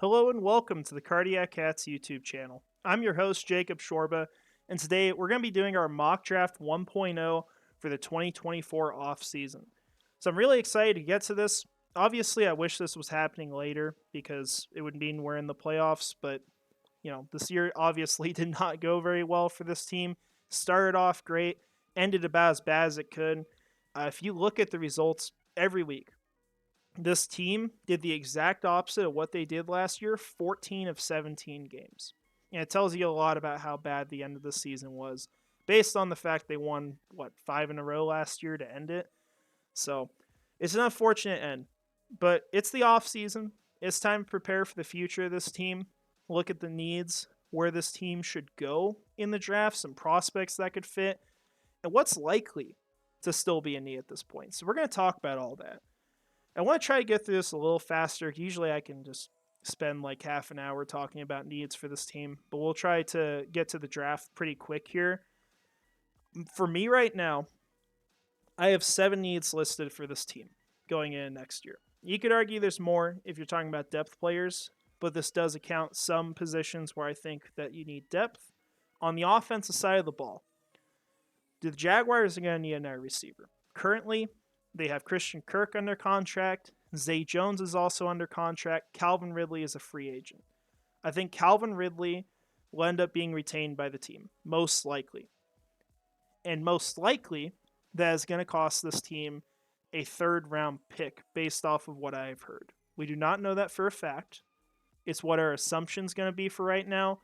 Hello and welcome to the Cardiac Cats YouTube channel. I'm your host, Jacob Shorba, and today we're going to be doing our mock draft 1.0 for the 2024 offseason. So I'm really excited to get to this. Obviously, I wish this was happening later because it would mean we're in the playoffs, but this year obviously did not go very well for this team. Started off great, ended about as bad as it could. If you look at the results every week, this team did the exact opposite of what they did last year, 14 of 17 games. And it tells you a lot about how bad the end of the season was, based on the fact they won, 5 in a row last year to end it. So it's an unfortunate end. But it's the off season. It's time to prepare for the future of this team. Look at the needs, where this team should go in the draft, some prospects that could fit, and what's likely to still be a need at this point. So we're going to talk about all that. I want to try to get through this a little faster. Usually I can just spend like half an hour talking about needs for this team, but we'll try to get to the draft pretty quick here. For me right now, I have 7 needs listed for this team going in next year. You could argue there's more if you're talking about depth players, but this does account some positions where I think that you need depth. On the offensive side of the ball, the Jaguars are going to need another receiver. Currently, they have Christian Kirk under contract. Zay Jones is also under contract. Calvin Ridley is a free agent. I think Calvin Ridley will end up being retained by the team, most likely. And most likely, that is going to cost this team a 3rd-round pick based off of what I've heard. We do not know that for a fact. It's what our assumption's going to be for right now.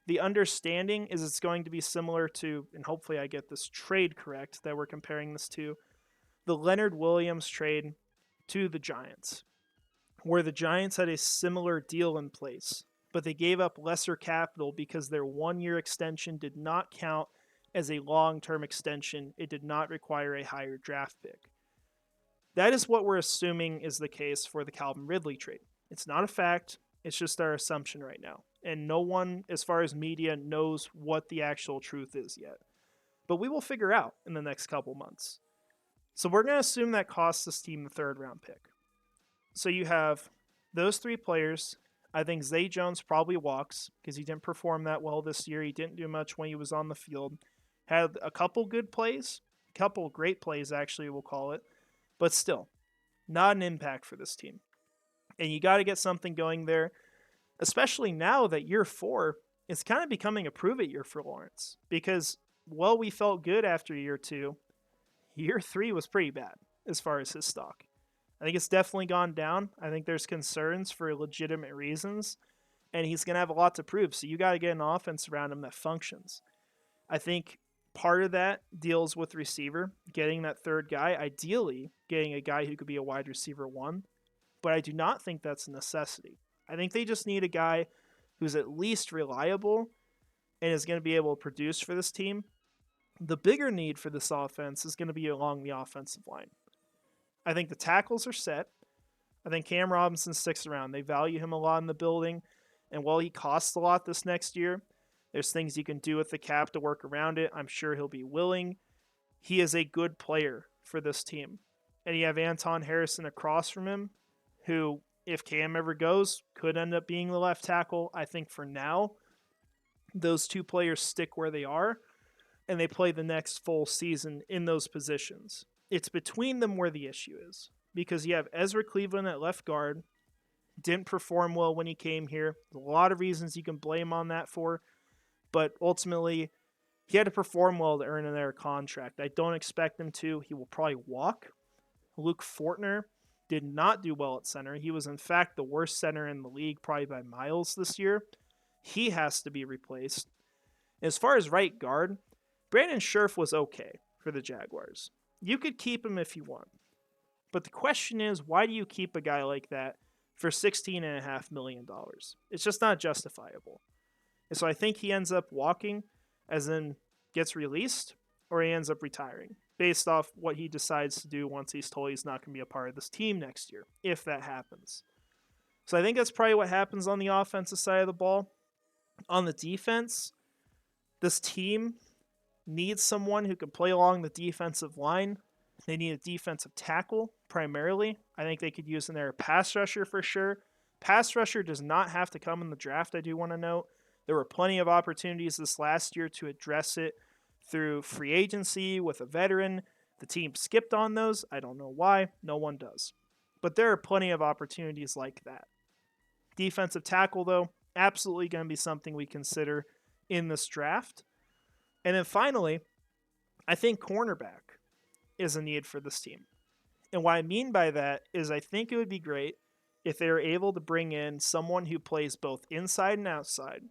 The understanding is it's going to be similar to, and hopefully I get this trade correct that we're comparing this to, the Leonard Williams trade to the Giants, where the Giants had a similar deal in place, but they gave up lesser capital because their 1-year extension did not count as a long-term extension. It did not require a higher draft pick. That is what we're assuming is the case for the Calvin Ridley trade. It's not a fact. It's just our assumption right now. And no one, as far as media, knows what the actual truth is yet. But we will figure out in the next couple months. So we're going to assume that costs this team the 3rd-round pick. So you have those 3 players. I think Zay Jones probably walks because he didn't perform that well this year. He didn't do much when he was on the field. Had a couple good plays, a couple great plays actually, we'll call it. But still, not an impact for this team. And you got to get something going there, especially now that year 4 is kind of becoming a prove-it year for Lawrence. Because, while we felt good after year 2, year 3 was pretty bad as far as his stock. I think it's definitely gone down. I think there's concerns for legitimate reasons, and he's going to have a lot to prove. So you got to get an offense around him that functions. I think part of that deals with receiver, getting that 3rd guy, ideally getting a guy who could be a wide receiver 1, but I do not think that's a necessity. I think they just need a guy who's at least reliable and is going to be able to produce for this team. The bigger need for this offense is going to be along the offensive line. I think the tackles are set. I think Cam Robinson sticks around. They value him a lot in the building. And while he costs a lot this next year, there's things you can do with the cap to work around it. I'm sure he'll be willing. He is a good player for this team. And you have Anton Harrison across from him, who, if Cam ever goes, could end up being the left tackle. I think for now, those 2 players stick where they are, and they play the next full season in those positions. It's between them where the issue is, because you have Ezra Cleveland at left guard, didn't perform well when he came here. There's a lot of reasons you can blame on that for, but ultimately, he had to perform well to earn another contract. I don't expect him to. He will probably walk. Luke Fortner did not do well at center. He was, in fact, the worst center in the league, probably by miles this year. He has to be replaced. As far as right guard, Brandon Scherf was okay for the Jaguars. You could keep him if you want. But the question is, why do you keep a guy like that for $16.5 million? It's just not justifiable. And so I think he ends up walking, as in gets released, or he ends up retiring, based off what he decides to do once he's told he's not going to be a part of this team next year, if that happens. So I think that's probably what happens on the offensive side of the ball. On the defense, this team needs someone who can play along the defensive line. They need a defensive tackle, primarily. I think they could use in their pass rusher for sure, Pass rusher does not have to come in the draft, I do want to note. There were plenty of opportunities this last year to address it through free agency with a veteran. The team skipped on those. I don't know why. No one does. But there are plenty of opportunities like that. Defensive tackle, though, absolutely going to be something we consider in this draft. And then finally, I think cornerback is a need for this team. And what I mean by that is I think it would be great if they were able to bring in someone who plays both inside and outside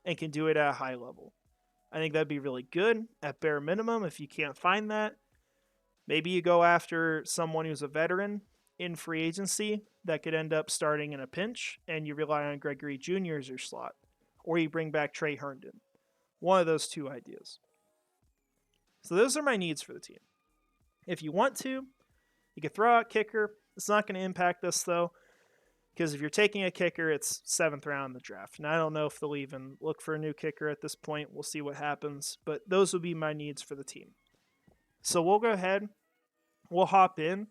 and can do it at a high level. I think that'd be really good at bare minimum. If you can't find that, maybe you go after someone who's a veteran in free agency that could end up starting in a pinch and you rely on Gregory Jr. as your slot, or you bring back Trey Herndon. One of those two ideas. So those are my needs for the team. If you want to, you could throw out kicker. It's not going to impact us though, because if you're taking a kicker, it's 7th round in the draft. And I don't know if they'll even look for a new kicker at this point. We'll see what happens. But those would be my needs for the team. So we'll go ahead. We'll hop in.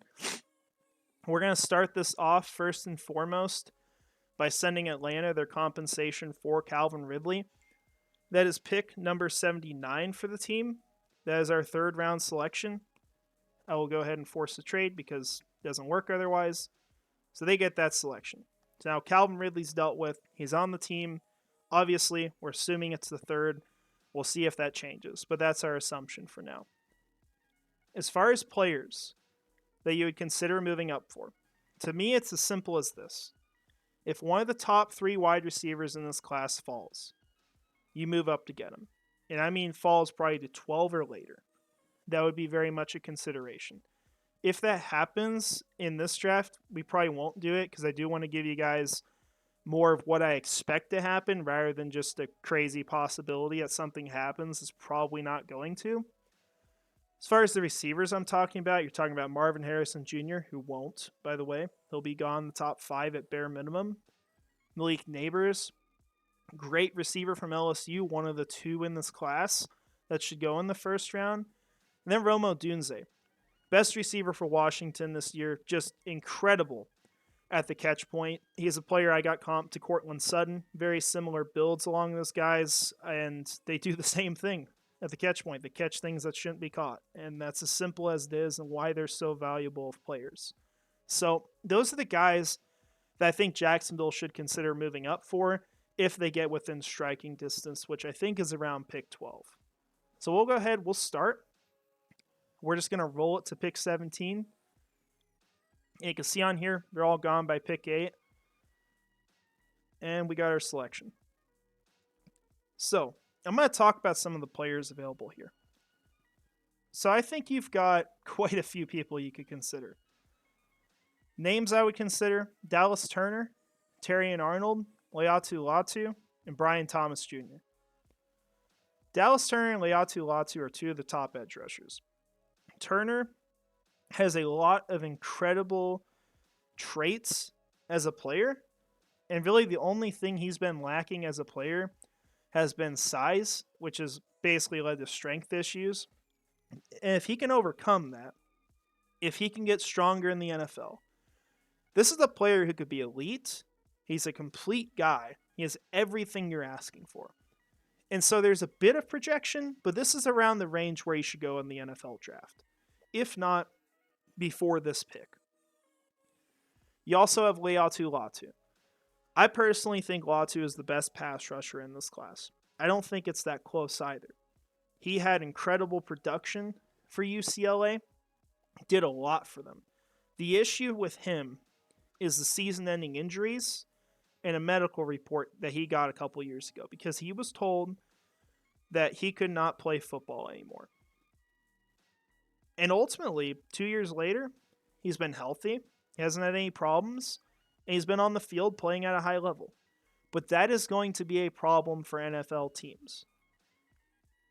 We're going to start this off first and foremost by sending Atlanta their compensation for Calvin Ridley. That is pick number 79 for the team. That is our 3rd round selection. I will go ahead and force the trade because it doesn't work otherwise. So they get that selection. So now Calvin Ridley's dealt with. He's on the team. Obviously, we're assuming it's the 3rd. We'll see if that changes, but that's our assumption for now. As far as players that you would consider moving up for, to me it's as simple as this. If one of the top 3 wide receivers in this class falls, you move up to get him. And I mean falls probably to 12 or later. That would be very much a consideration. If that happens in this draft, we probably won't do it because I do want to give you guys more of what I expect to happen rather than just a crazy possibility that something happens. It's probably not going to. As far as the receivers I'm talking about, you're talking about Marvin Harrison Jr., who won't, by the way. He'll be gone in the top 5 at bare minimum. Malik Neighbors, great receiver from LSU, one of the 2 in this class that should go in the 1st round. And then Rome Odunze, best receiver for Washington this year, just incredible at the catch point. He's a player I got comped to Cortland Sutton, very similar builds along those guys, and they do the same thing at the catch point. They catch things that shouldn't be caught, and that's as simple as it is and why they're so valuable of players. So those are the guys that I think Jacksonville should consider moving up for if they get within striking distance, which I think is around pick 12. So we'll go ahead, we'll start. We're just going to roll it to pick 17. And you can see on here, they're all gone by pick 8. And we got our selection. So I'm going to talk about some of the players available here. So I think you've got quite a few people you could consider. Names I would consider: Dallas Turner, Terrion Arnold, Leatu Latu, and Brian Thomas Jr. Dallas Turner and Leatu Latu are 2 of the top edge rushers. Turner has a lot of incredible traits as a player, and really the only thing he's been lacking as a player has been size, which has basically led to strength issues. And if he can overcome that, if he can get stronger in the NFL, this is a player who could be elite. He's a complete guy. He has everything you're asking for. And so there's a bit of projection, but this is around the range where he should go in the NFL draft, if not before this pick. You also have Leatu Latu. I personally think Latu is the best pass rusher in this class. I don't think it's that close either. He had incredible production for UCLA, did a lot for them. The issue with him is the season-ending injuries and a medical report that he got a couple years ago, because he was told that he could not play football anymore. And ultimately, 2 years later, he's been healthy, he hasn't had any problems, and he's been on the field playing at a high level. But that is going to be a problem for NFL teams.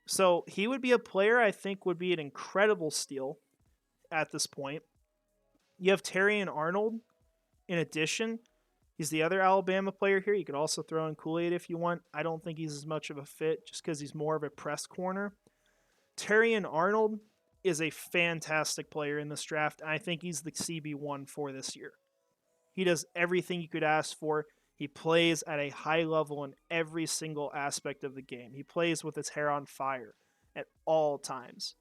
So he would be a player I think would be an incredible steal at this point. You have Terrion Arnold in addition. He's the other Alabama player here. You could also throw in Kool-Aid if you want. I don't think he's as much of a fit just because he's more of a press corner. Terrion Arnold is a fantastic player in this draft, and I think he's the CB1 for this year. He does everything you could ask for. He plays at a high level in every single aspect of the game. He plays with his hair on fire at all times.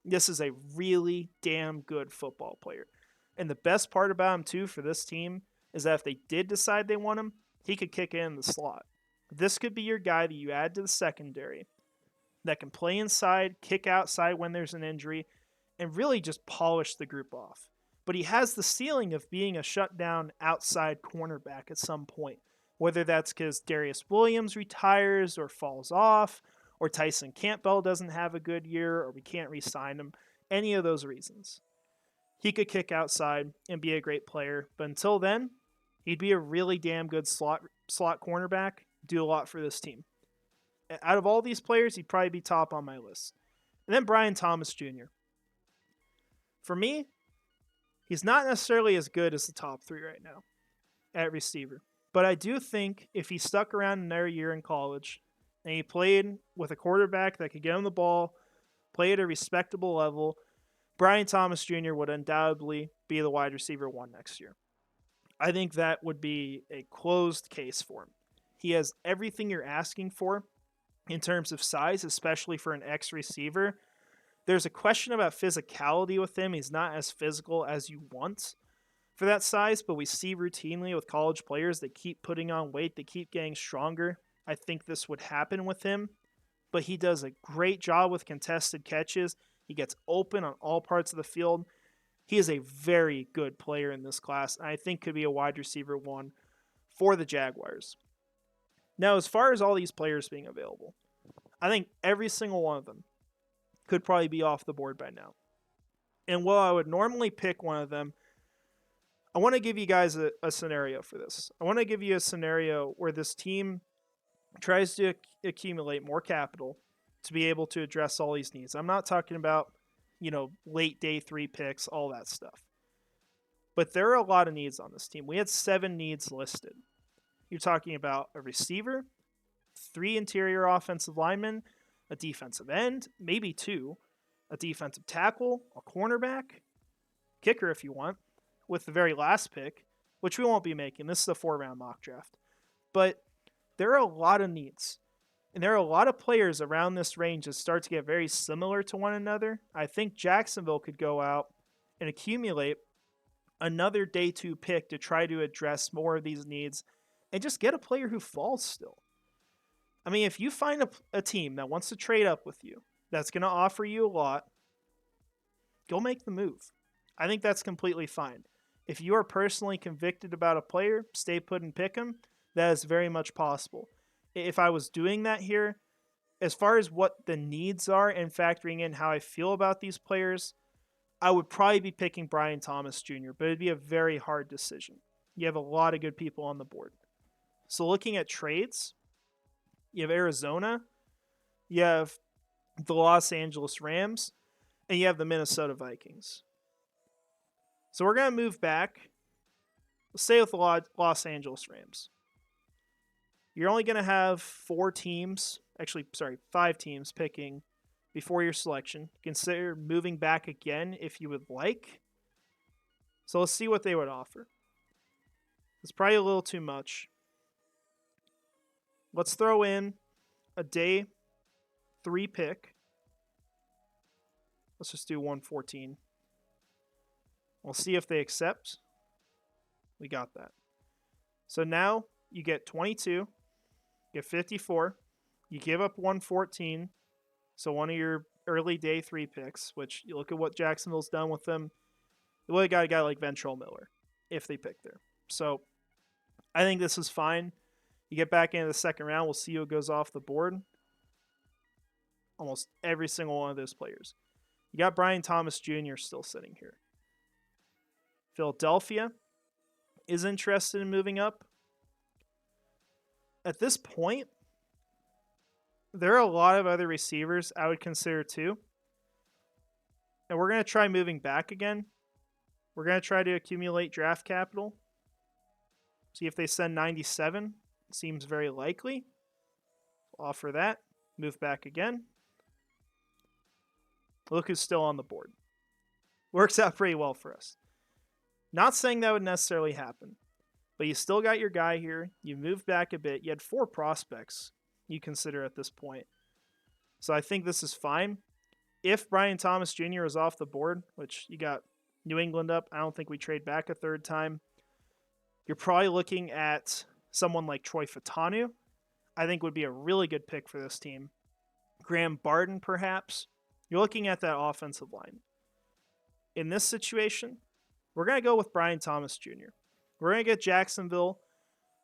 This is a really damn good football player. And the best part about him, too, for this team is that if they did decide they want him, he could kick in the slot. This could be your guy that you add to the secondary that can play inside, kick outside when there's an injury, and really just polish the group off. But he has the ceiling of being a shutdown outside cornerback at some point, whether that's because Darius Williams retires or falls off, or Tyson Campbell doesn't have a good year, or we can't re-sign him. Any of those reasons. He could kick outside and be a great player, but until then, he'd be a really damn good slot cornerback, do a lot for this team. Out of all these players, he'd probably be top on my list. And then Brian Thomas Jr. For me, he's not necessarily as good as the top three right now at receiver. But I do think if he stuck around another year in college and he played with a quarterback that could get him the ball, play at a respectable level, Brian Thomas Jr. would undoubtedly be the wide receiver 1 next year. I think that would be a closed case for him. He has everything you're asking for in terms of size, especially for an X receiver. There's a question about physicality with him. He's not as physical as you want for that size, but we see routinely with college players that keep putting on weight, they keep getting stronger. I think this would happen with him, but he does a great job with contested catches. He gets open on all parts of the field. He is a very good player in this class, and I think could be a wide receiver 1 for the Jaguars. Now, as far as all these players being available, I think every single one of them could probably be off the board by now. And while I would normally pick one of them, I want to give you guys a scenario for this. I want to give you a scenario where this team tries to accumulate more capital to be able to address all these needs. I'm not talking about, late day 3 picks, all that stuff. But there are a lot of needs on this team. We had 7 needs listed. You're talking about a receiver, 3 interior offensive linemen, a defensive end, maybe 2, a defensive tackle, a cornerback, kicker if you want, with the very last pick, which we won't be making. This is a 4-round mock draft. But there are a lot of needs. And there are a lot of players around this range that start to get very similar to one another. I think Jacksonville could go out and accumulate another day 2 pick to try to address more of these needs and just get a player who falls still. I mean, if you find a team that wants to trade up with you, that's going to offer you a lot, go make the move. I think that's completely fine. If you are personally convicted about a player, stay put and pick him. That is very much possible. If I was doing that here, as far as what the needs are and factoring in how I feel about these players, I would probably be picking Brian Thomas Jr., but it'd be a very hard decision. You have a lot of good people on the board. So looking at trades, you have Arizona, you have the Los Angeles Rams, and you have the Minnesota Vikings. So we're going to move back. Let's stay with the Los Angeles Rams. You're only going to have 5 teams picking before your selection. Consider moving back again if you would like. So let's see what they would offer. It's probably a little too much. Let's throw in a day 3 pick. Let's just do 114. We'll see if they accept. We got that. So now you get 22, get 54, you give up 114, so one of your early day 3 picks, which you look at what Jacksonville's done with them. You would have got a guy like Ventrell Miller if they pick there. So I think this is fine. You get back into the second round, we'll see who goes off the board. Almost every single one of those players. You got Brian Thomas Jr. still sitting here. Philadelphia is interested in moving up. At this point, there are a lot of other receivers I would consider too. And we're going to try moving back again. We're going to try to accumulate draft capital. See if they send 97. Seems very likely. Offer that. Move back again. Look who's still on the board. Works out pretty well for us. Not saying that would necessarily happen. But you still got your guy here. You moved back a bit. You had 4 prospects you consider at this point. So I think this is fine. If Brian Thomas Jr. is off the board, which you got New England up, I don't think we trade back a third time. You're probably looking at someone like Troy Fautanu. I think would be a really good pick for this team. Graham Barden, perhaps. You're looking at that offensive line. In this situation, we're going to go with Brian Thomas Jr. We're going to get Jacksonville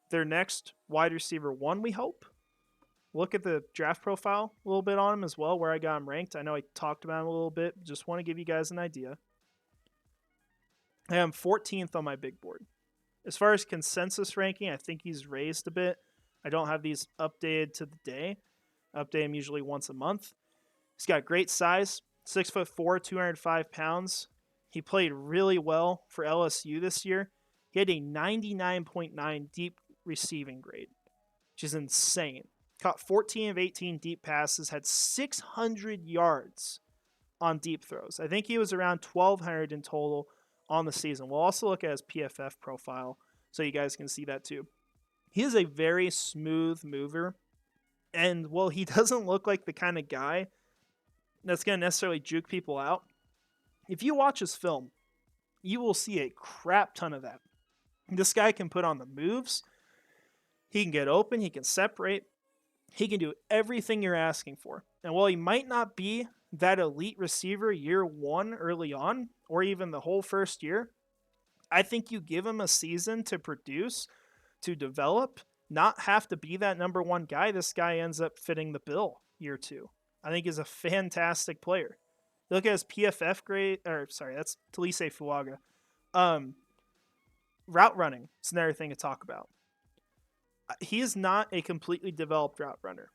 their next wide receiver 1, we hope. Look at the draft profile a little bit on him as well, where I got him ranked. I know I talked about him a little bit. Just want to give you guys an idea. I am 14th on my big board. As far as consensus ranking, I think he's raised a bit. I don't have these updated to the day. I update him usually once a month. He's got great size, 6'4", 205 pounds. He played really well for LSU this year. He had a 99.9 deep receiving grade, which is insane. Caught 14 of 18 deep passes, had 600 yards on deep throws. I think he was around 1,200 in total on the season. We'll also look at his PFF profile so you guys can see that too. He is a very smooth mover. And while he doesn't look like the kind of guy that's going to necessarily juke people out, if you watch his film, you will see a crap ton of that. This guy can put on the moves. He can get open. He can separate. He can do everything you're asking for. And while he might not be that elite receiver year 1 early on, or even the whole first year, I think you give him a season to produce, to develop, not have to be that number 1 guy. This guy ends up fitting the bill year 2. I think he's a fantastic player. Look at his PFF grade, that's Talise Fuaga. Route running is another thing to talk about. He is not a completely developed route runner,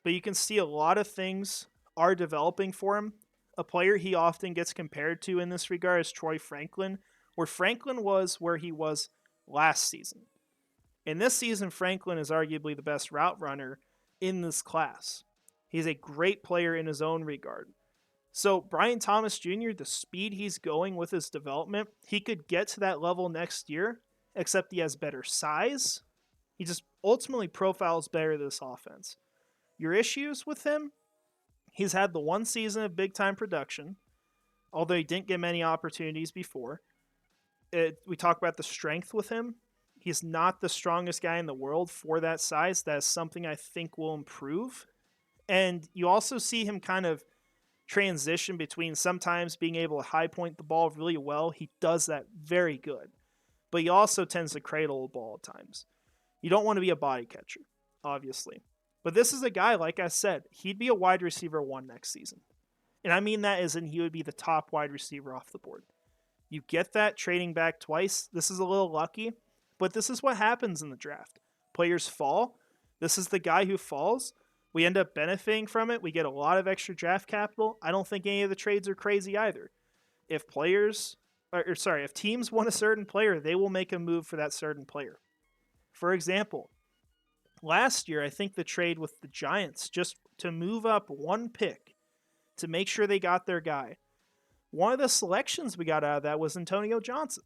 but you can see a lot of things are developing for him. A player he often gets compared to in this regard is Troy Franklin, where Franklin was where he was last season. In this season, Franklin is arguably the best route runner in this class. He's a great player in his own regard. So Brian Thomas Jr., the speed he's going with his development, he could get to that level next year, except he has better size. He just ultimately profiles better this offense. Your issues with him, he's had the 1 season of big-time production, although he didn't get many opportunities before. We talk about the strength with him. He's not the strongest guy in the world for that size. That is something I think will improve. And you also see him kind of transition between sometimes being able to high point the ball really well. He does that very good. But he also tends to cradle the ball at times. You don't want to be a body catcher, obviously. But this is a guy, like I said, he'd be a wide receiver 1 next season. And I mean that as in he would be the top wide receiver off the board. You get that trading back twice. This is a little lucky, but this is what happens in the draft. Players fall. This is the guy who falls. We end up benefiting from it. We get a lot of extra draft capital. I don't think any of the trades are crazy either. If teams want a certain player, they will make a move for that certain player. For example, last year, I think the trade with the Giants, just to move up 1 pick to make sure they got their guy, one of the selections we got out of that was Antonio Johnson.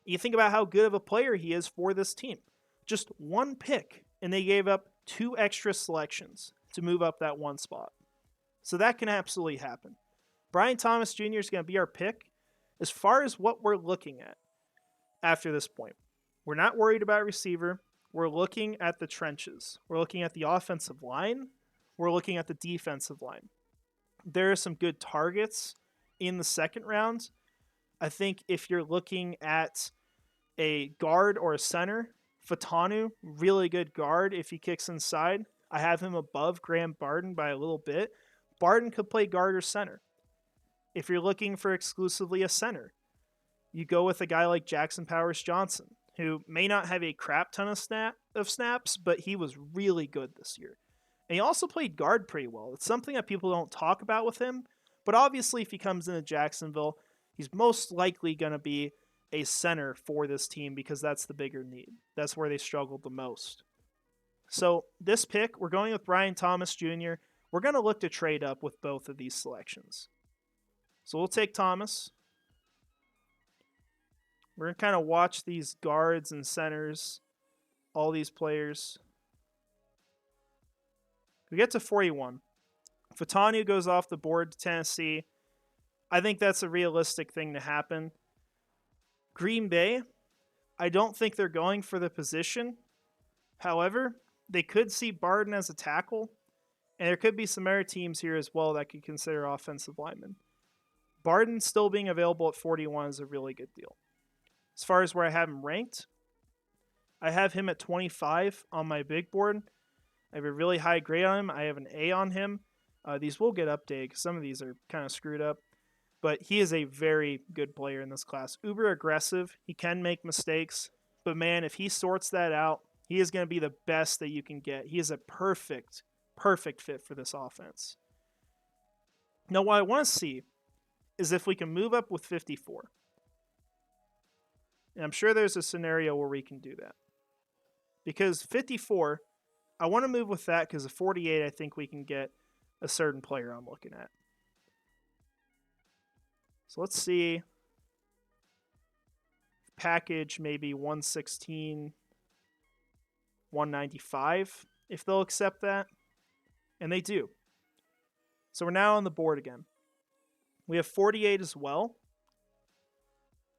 You think about how good of a player he is for this team. Just 1 pick, and they gave up 2 extra selections to move up that 1 spot. So that can absolutely happen. Brian Thomas Jr. is going to be our pick as far as what we're looking at after this point. We're not worried about receiver. We're looking at the trenches. We're looking at the offensive line. We're looking at the defensive line. There are some good targets in the second round. I think if you're looking at a guard or a center, Fautanu, really good guard if he kicks inside. I have him above Graham Barden by a little bit. Barden could play guard or center. If you're looking for exclusively a center, you go with a guy like Jackson Powers Johnson, who may not have a crap ton of snaps, but he was really good this year. And he also played guard pretty well. It's something that people don't talk about with him, but obviously if he comes into Jacksonville, he's most likely going to be a center for this team because that's the bigger need. That's where they struggled the most. So this pick, we're going with Brian Thomas Jr. We're going to look to trade up with both of these selections. So we'll take Thomas. We're going to kind of watch these guards and centers, all these players. We get to 41. Fatanu goes off the board to Tennessee. I think that's a realistic thing to happen. Green Bay, I don't think they're going for the position. However, they could see Barden as a tackle, and there could be some other teams here as well that could consider offensive linemen. Barden still being available at 41 is a really good deal. As far as where I have him ranked, I have him at 25 on my big board. I have a really high grade on him. I have an A on him. These will get updated because some of these are kind of screwed up. But he is a very good player in this class. Uber aggressive. He can make mistakes. But man, if he sorts that out, he is going to be the best that you can get. He is a perfect fit for this offense. Now, what I want to see is if we can move up with 54. And I'm sure there's a scenario where we can do that. Because 54, I want to move with that because at 48, I think we can get a certain player I'm looking at. So let's see. Package maybe 116, 195, if they'll accept that. And they do. So we're now on the board again. We have 48 as well.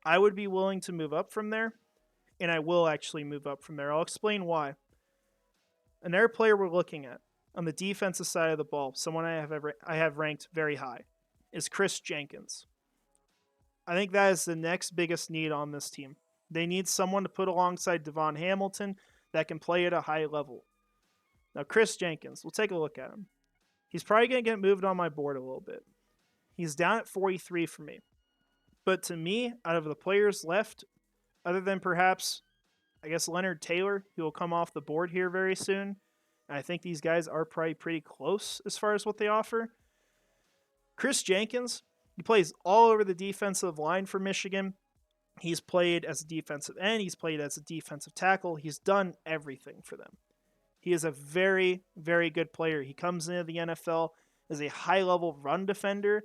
I would be willing to move up from there, and I will actually move up from there. I'll explain why. Another player we're looking at on the defensive side of the ball, someone I have ranked very high, is Chris Jenkins. I think that is the next biggest need on this team. They need someone to put alongside Devon Hamilton that can play at a high level. Now, Chris Jenkins, we'll take a look at him. He's probably going to get moved on my board a little bit. He's down at 43 for me. But to me, out of the players left, other than perhaps, I guess, Leonard Taylor, who will come off the board here very soon, and I think these guys are probably pretty close as far as what they offer. Chris Jenkins, he plays all over the defensive line for Michigan. He's played as a defensive end. He's played as a defensive tackle. He's done everything for them. He is a very, very good player. He comes into the NFL as a high-level run defender.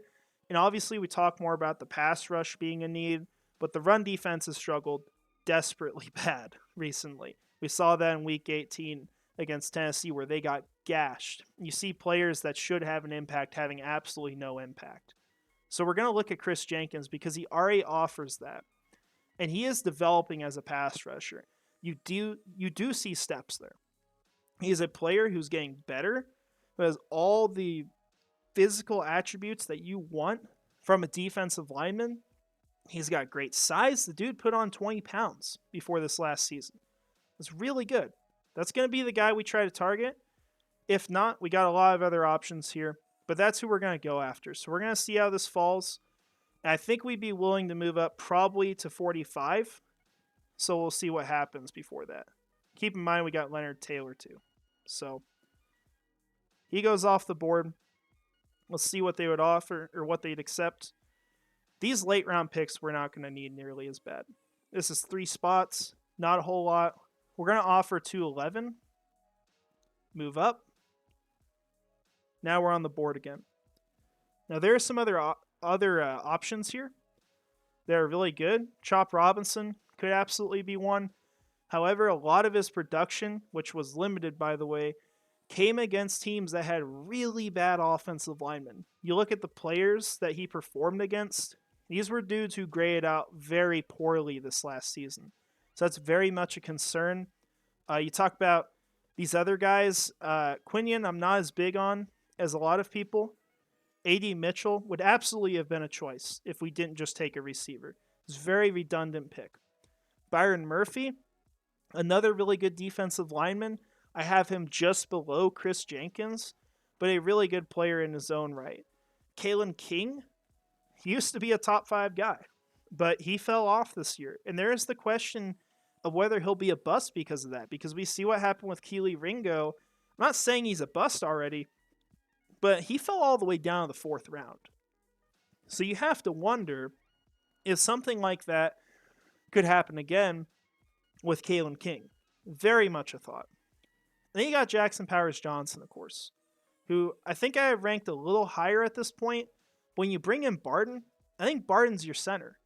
And obviously, we talk more about the pass rush being a need, but the run defense has struggled desperately bad recently. We saw that in Week 18 against Tennessee where they got gashed. You see players that should have an impact having absolutely no impact. So we're going to look at Chris Jenkins because he already offers that. And he is developing as a pass rusher. You do see steps there. He is a player who's getting better, who has all the physical attributes that you want from a defensive lineman. He's got great size. The dude put on 20 pounds before this last season. It's really good. That's going to be the guy we try to target. If not, we got a lot of other options here, but that's who we're going to go after. So we're going to see how this falls. And I think we'd be willing to move up probably to 45. So we'll see what happens before that. Keep in mind we got Leonard Taylor too. So he goes off the board. Let's see what they would offer or what they'd accept. These late round picks we're not going to need nearly as bad. This is 3 spots, not a whole lot. We're going to offer 211. Move up. Now we're on the board again. Now there are some other options here. They're really good. Chop Robinson could absolutely be one. However, a lot of his production, which was limited by the way, came against teams that had really bad offensive linemen. You look at the players that he performed against, these were dudes who graded out very poorly this last season. So that's very much a concern. You talk about these other guys. Quinion, I'm not as big on as a lot of people. A.D. Mitchell would absolutely have been a choice if we didn't just take a receiver. It's a very redundant pick. Byron Murphy, another really good defensive lineman. I have him just below Chris Jenkins, but a really good player in his own right. Kalen King, he used to be a top 5 guy, but he fell off this year. And there is the question of whether he'll be a bust because of that, because we see what happened with Keely Ringo. I'm not saying he's a bust already, but he fell all the way down to the 4th round. So you have to wonder if something like that could happen again with Kalen King. Very much a thought. Then you got Jackson Powers Johnson, of course, who I think I have ranked a little higher at this point. When you bring in Barden, I think Barden's your center.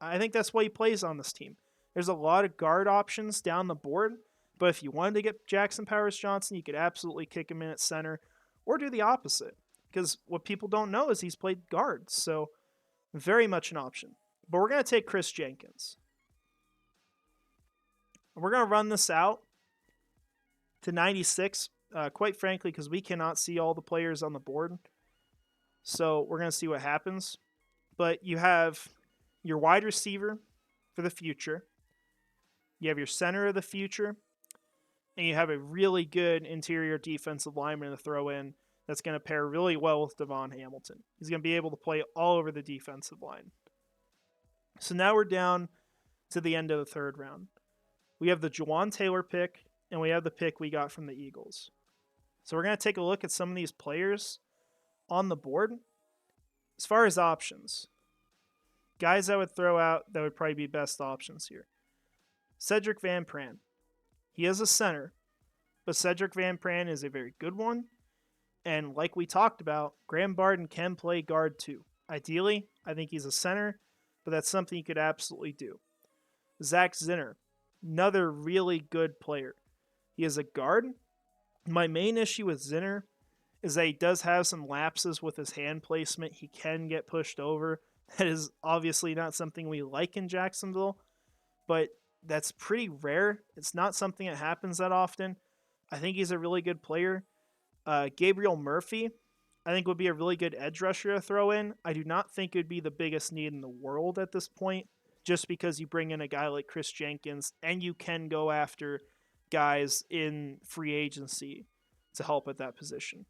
I think that's why he plays on this team. There's a lot of guard options down the board, but if you wanted to get Jackson Powers Johnson, you could absolutely kick him in at center or do the opposite. Because what people don't know is he's played guards, so very much an option. But we're going to take Chris Jenkins. We're going to run this out to 96, quite frankly, because we cannot see all the players on the board. So we're going to see what happens. But you have your wide receiver for the future. You have your center of the future. And you have a really good interior defensive lineman to throw in that's going to pair really well with Devon Hamilton. He's going to be able to play all over the defensive line. So now we're down to the end of the third round. We have the Jawan Taylor pick, and we have the pick we got from the Eagles. So we're going to take a look at some of these players on the board. As far as options, guys I would throw out that would probably be best options here. Cedric Van Pran. He is a center, but Cedric Van Pran is a very good one. And like we talked about, Graham Barden can play guard too. Ideally, I think he's a center, but that's something you could absolutely do. Zach Zinner, another really good player. He is a guard. My main issue with Zinner is that he does have some lapses with his hand placement. He can get pushed over. That is obviously not something we like in Jacksonville, but that's pretty rare. It's not something that happens that often. I think he's a really good player. Gabriel Murphy, I think, would be a really good edge rusher to throw in. I do not think it would be the biggest need in the world at this point, just because you bring in a guy like Chris Jenkins and you can go after guys in free agency to help at that position.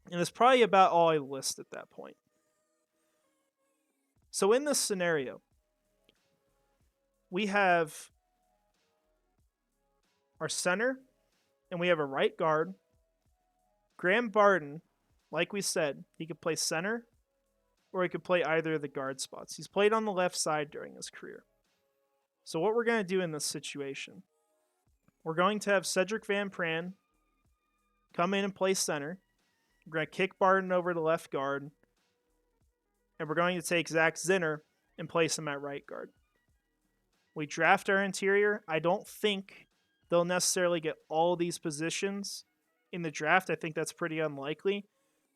And it's probably about all I list at that point. So in this scenario, we have our center and we have a right guard. Graham Barden, like we said, he could play center or he could play either of the guard spots. He's played on the left side during his career. So what we're going to do in this situation, we're going to have Cedric Van Pran come in and play center. We're going to kick Barden over to left guard. And we're going to take Zach Zinner and place him at right guard. We draft our interior. I don't think they'll necessarily get all these positions in the draft. I think that's pretty unlikely.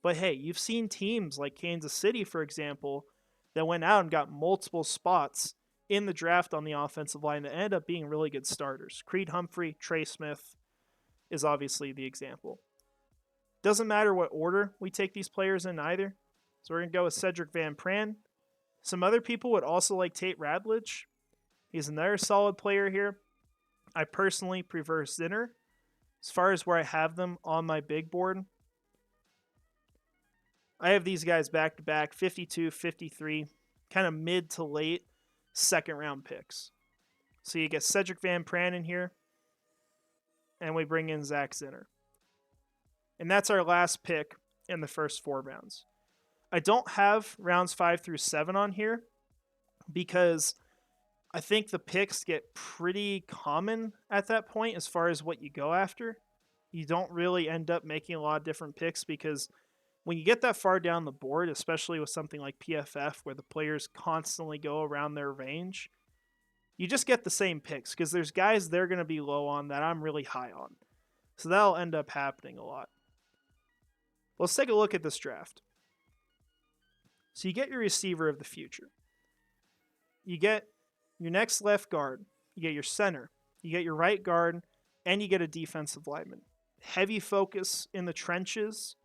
But hey, you've seen teams like Kansas City, for example, that went out and got multiple spots in the draft on the offensive line that ended up being really good starters. Creed Humphrey, Trey Smith is obviously the example. Doesn't matter what order we take these players in either. So we're going to go with Cedric Van Pran. Some other people would also like Tate Radledge. He's another solid player here. I personally prefer Zinner. As far as where I have them on my big board, I have these guys back to back, 52, 53, kind of mid to late second round picks. So you get Cedric Van Pran in here, and we bring in Zach Zinner. And that's our last pick in the first 4 rounds. I don't have rounds 5 through 7 on here because I think the picks get pretty common at that point as far as what you go after. You don't really end up making a lot of different picks because when you get that far down the board, especially with something like PFF where the players constantly go around their range, you just get the same picks because there's guys they're going to be low on that I'm really high on. So that'll end up happening a lot. Let's take a look at this draft. So you get your receiver of the future. You get your next left guard. You get your center. You get your right guard. And you get a defensive lineman. Heavy focus in the trenches.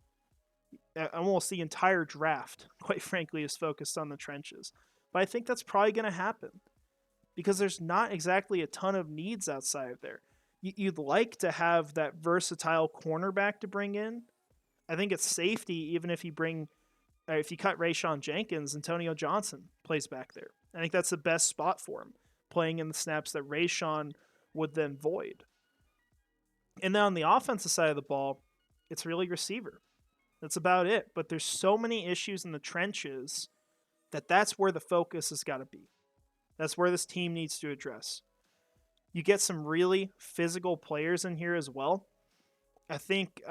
Almost the entire draft, quite frankly, is focused on the trenches. But I think that's probably going to happen. Because there's not exactly a ton of needs outside of there. You'd like to have that versatile cornerback to bring in. I think it's safety even if you if you cut Rayshon Jenkins, Antonio Johnson plays back there. I think that's the best spot for him, playing in the snaps that Rayshon would then void. And then on the offensive side of the ball, it's really receiver. That's about it. But there's so many issues in the trenches that's where the focus has got to be. That's where this team needs to address. You get some really physical players in here as well. I think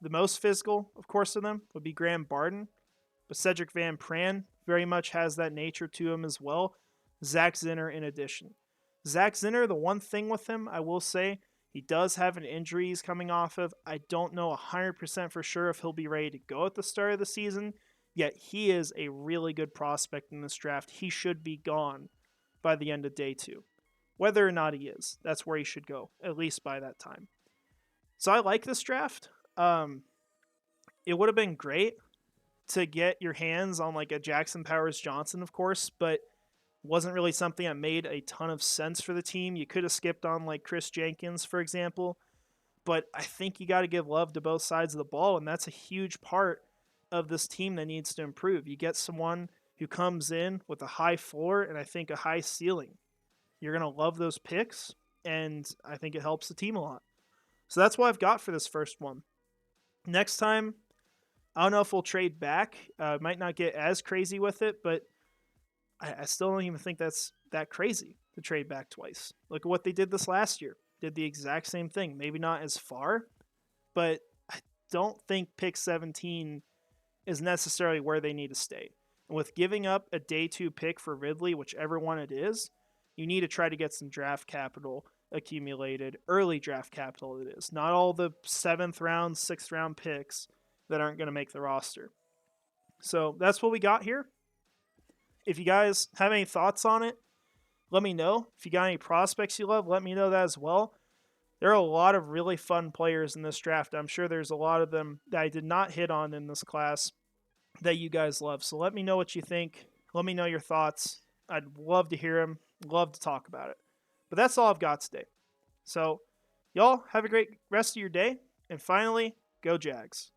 the most physical, of course, of them would be Graham Barden. But Cedric Van Pran, very much has that nature to him as well. Zach Zinner in addition. Zach Zinner, the one thing with him, I will say, he does have an injury he's coming off of. I don't know 100% for sure if he'll be ready to go at the start of the season, yet he is a really good prospect in this draft. He should be gone by the end of day 2. Whether or not he is, that's where he should go, at least by that time. So I like this draft. It would have been great to get your hands on like a Jackson Powers Johnson, of course, but wasn't really something that made a ton of sense for the team. You could have skipped on like Chris Jenkins, for example, but I think you got to give love to both sides of the ball, and that's a huge part of this team that needs to improve. You get someone who comes in with a high floor and I think a high ceiling. You're going to love those picks, and I think it helps the team a lot. So that's what I've got for this first one. Next time, I don't know if we'll trade back. Might not get as crazy with it, but I still don't even think that's that crazy to trade back twice. Look at what they did this last year. Did the exact same thing. Maybe not as far, but I don't think pick 17 is necessarily where they need to stay. And with giving up a day 2 pick for Ridley, whichever one it is, you need to try to get some draft capital accumulated, early draft capital it is. Not all the 7th round, 6th round picks that aren't going to make the roster. So that's what we got here. If you guys have any thoughts on it, let me know. If you got any prospects you love, let me know that as well. There are a lot of really fun players in this draft. I'm sure there's a lot of them that I did not hit on in this class that you guys love. So let me know what you think. Let me know your thoughts. I'd love to hear them. Love to talk about it. But that's all I've got today. So y'all have a great rest of your day. And finally, go Jags.